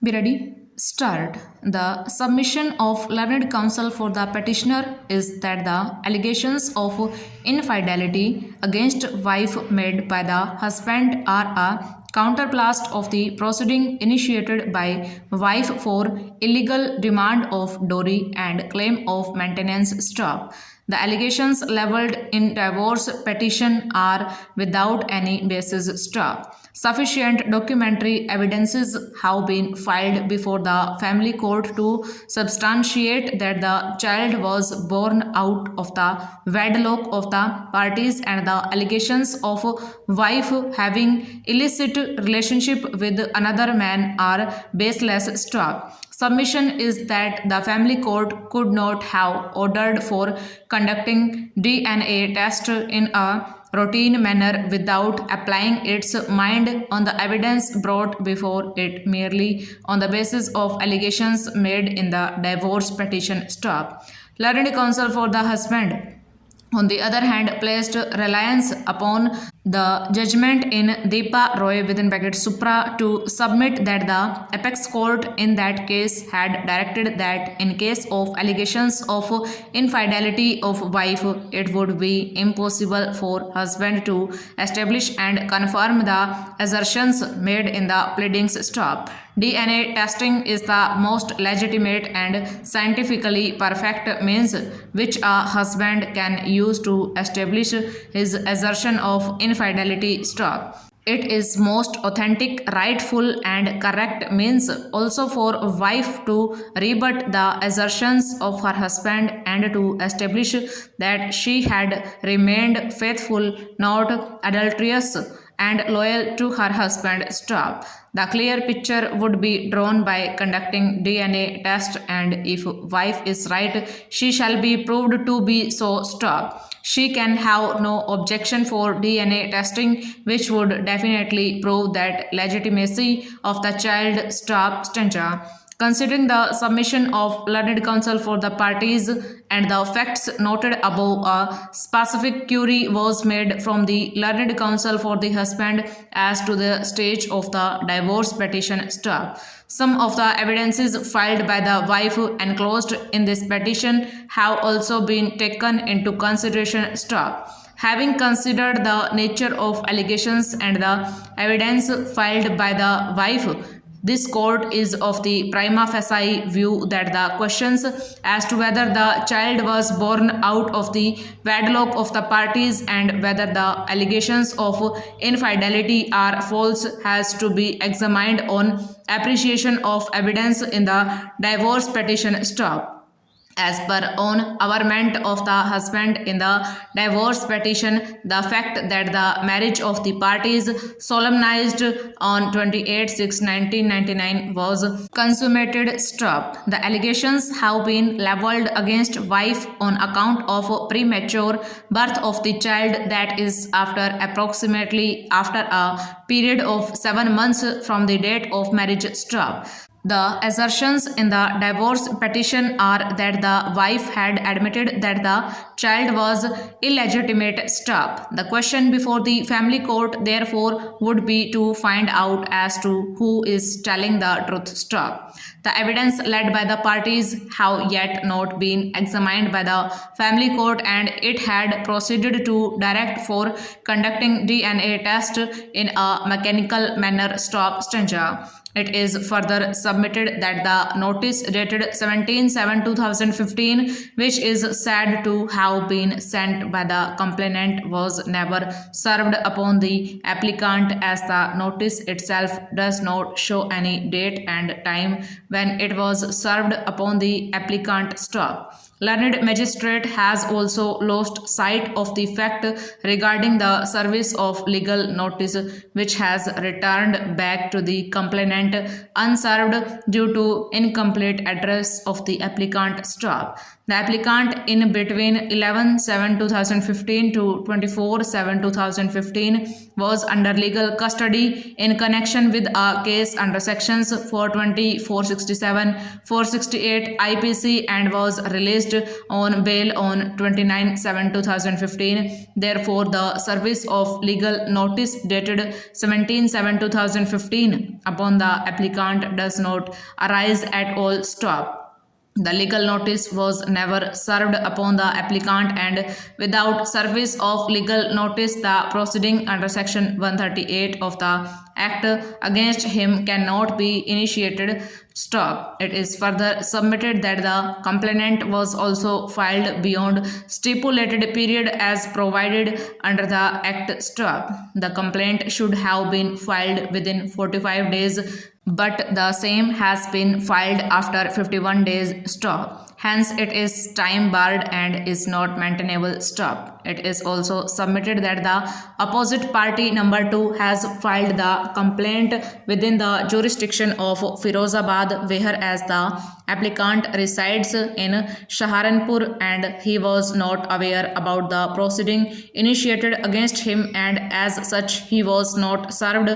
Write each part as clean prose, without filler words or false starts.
Be ready? Start. The submission of learned counsel for the petitioner is that the allegations of infidelity against wife made by the husband are a counterblast of the proceeding initiated by wife for illegal demand of dowry and claim of maintenance. Stop. The allegations leveled in divorce petition are without any basis. Stop. Sufficient documentary evidences have been filed before the family court to substantiate that the child was born out of the wedlock of the parties, and the allegations of wife having illicit relationship with another man are baseless. Stop. Submission is that the family court could not have ordered for conducting DNA test in a routine manner without applying its mind on the evidence brought before it merely on the basis of allegations made in the divorce petition. Stop. Learned counsel for the husband, on the other hand, placed reliance upon the judgment in Deepa Roy Supra to submit that the apex court in that case had directed that in case of allegations of infidelity of wife, it would be impossible for husband to establish and confirm the assertions made in the pleadings. Stop. DNA testing is the most legitimate and scientifically perfect means which a husband can use to establish his assertion of infidelity. Stop. It is most authentic, rightful, and correct means also for a wife to rebut the assertions of her husband and to establish that she had remained faithful, not adulterous, and loyal to her husband. Stop. The clear picture would be drawn by conducting DNA test, and if wife is right, she shall be proved to be so. Stop. She can have no objection for DNA testing, which would definitely prove that legitimacy of the child. Stop. Stanza. Considering the submission of learned counsel for the parties and the facts noted above, a specific query was made from the learned counsel for the husband as to the stage of the divorce petition. Stop. Some of the evidences filed by the wife enclosed in this petition have also been taken into consideration. Stop. Having considered the nature of allegations and the evidence filed by the wife, this court is of the prima facie view that the questions as to whether the child was born out of the wedlock of the parties and whether the allegations of infidelity are false has to be examined on appreciation of evidence in the divorce petition. Stop. As per own averment of the husband in the divorce petition, the fact that the marriage of the parties solemnized on 28/6/1999 was consummated. Stop. The allegations have been leveled against wife on account of premature birth of the child, that is approximately after a period of 7 months from the date of marriage. Stop. The assertions in the divorce petition are that the wife had admitted that the child was illegitimate. Stop. The question before the family court therefore would be to find out as to who is telling the truth. Stop. The evidence led by the parties have yet not been examined by the family court, and it had proceeded to direct for conducting DNA test in a mechanical manner. Stop. Stanza. It is further submitted that the notice dated 17/7/2015, which is said to have been sent by the complainant, was never served upon the applicant, as the notice itself does not show any date and time when it was served upon the applicant. Stop. Learned magistrate has also lost sight of the fact regarding the service of legal notice, which has returned back to the complainant unserved due to incomplete address of the applicant. Stop. The applicant in between 11/7/2015 to 24/7/2015 was under legal custody in connection with a case under sections 420, 467, 468 IPC and was released released on bail on 29/7/2015. Therefore, the service of legal notice dated 17/7/2015 upon the applicant does not arise at all stop. The legal notice was never served upon the applicant, and without service of legal notice, the proceeding under Section 138 of the Act against him cannot be initiated. Stop. It is further submitted that the complaint was also filed beyond stipulated period as provided under the Act. Stop. The complaint should have been filed within 45 days, but the same has been filed after 51 days. Stop. Hence, it is time barred and is not maintainable. Stop. It is also submitted that the opposite party number 2 has filed the complaint within the jurisdiction of Firozabad, whereas the applicant resides in Saharanpur and he was not aware about the proceeding initiated against him, and as such he was not served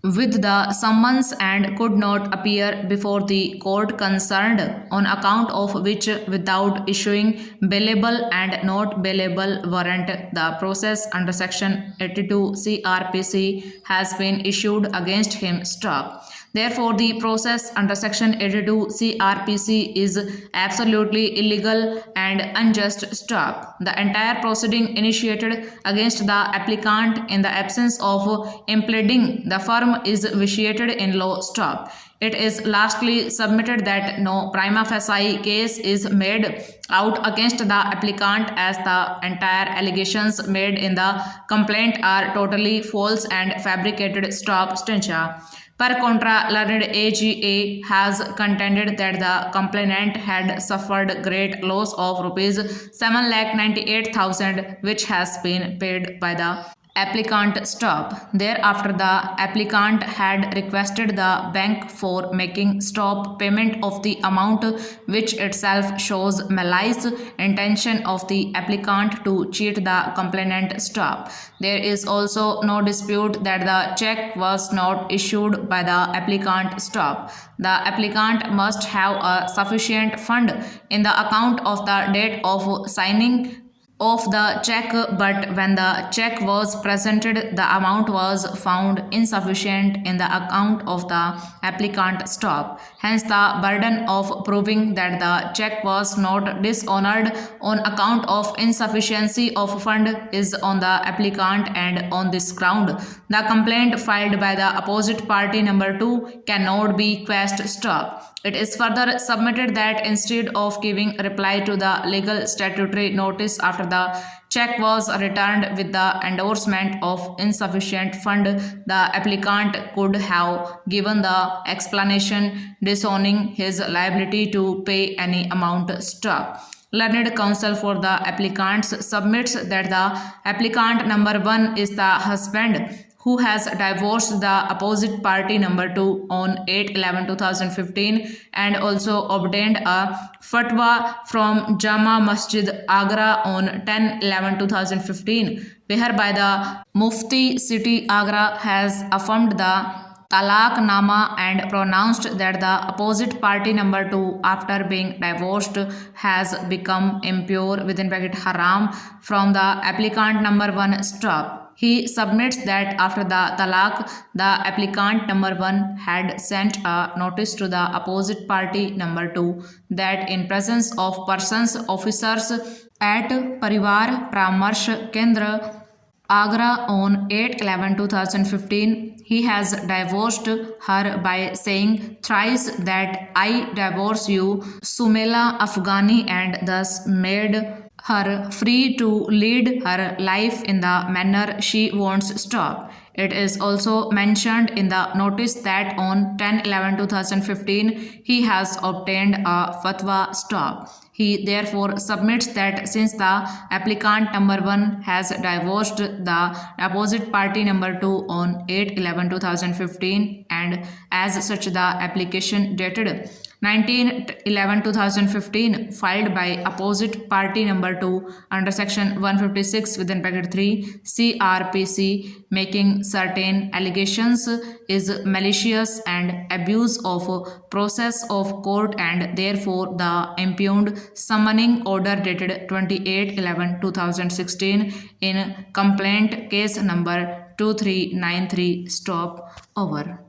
with the summons and could not appear before the court concerned, on account of which, without issuing bailable and not bailable warrant, the process under Section 82 CRPC has been issued against him. Stop. Therefore, the process under Section 82 CRPC is absolutely illegal and unjust. Stop. The entire proceeding initiated against the applicant in the absence of impleading the firm is vitiated in law. Stop. It is lastly submitted that no prima facie case is made out against the applicant, as the entire allegations made in the complaint are totally false and fabricated. Stop. Stencha. Per contra, learned AGA has contended that the complainant had suffered great loss of rupees 7,98,000, which has been paid by the applicant. Stop. Thereafter, the applicant had requested the bank for making stop payment of the amount, which itself shows malice intention of the applicant to cheat the complainant. Stop. There is also no dispute that the check was not issued by the applicant. Stop. The applicant must have a sufficient fund in the account of the date of signing of the check, but when the check was presented, the amount was found insufficient in the account of the applicant. Stop. Hence, the burden of proving that the check was not dishonored on account of insufficiency of fund is on the applicant, and on this ground, the complaint filed by the opposite party number 2 cannot be quashed. Stop. It is further submitted that instead of giving reply to the legal statutory notice after the check was returned with the endorsement of insufficient fund, the applicant could have given the explanation disowning his liability to pay any amount. Stop. Learned counsel for the applicants submits that the applicant number 1 is the husband who has divorced the opposite party number 2 on 8/11/2015 and also obtained a fatwa from Jama Masjid Agra on 10/11/2015, whereby the Mufti City Agra has affirmed the Talaq Nama and pronounced that the opposite party number 2, after being divorced, has become impure (haram) from the applicant number 1. Stop. He submits that after the talaq, the applicant number 1 had sent a notice to the opposite party number 2 that in presence of persons officers at Parivar Paramarsh Kendra Agra on 8/11/2015, he has divorced her by saying thrice that I divorce you, Sumela Afghani, and thus made her free to lead her life in the manner she wants. Stop. It is also mentioned in the notice that on 10/11/2015 he has obtained a fatwa. Stop. He therefore submits that since the applicant number 1 has divorced the opposite party number 2 on 8/11/2015 and as such the application dated 1911-2015 filed by opposite party number 2 under section 156 within bracket 3 CRPC, making certain allegations is malicious and abuse of process of court, and therefore the impugned summoning order dated 28/11/2016 in complaint case number 2393 stop over.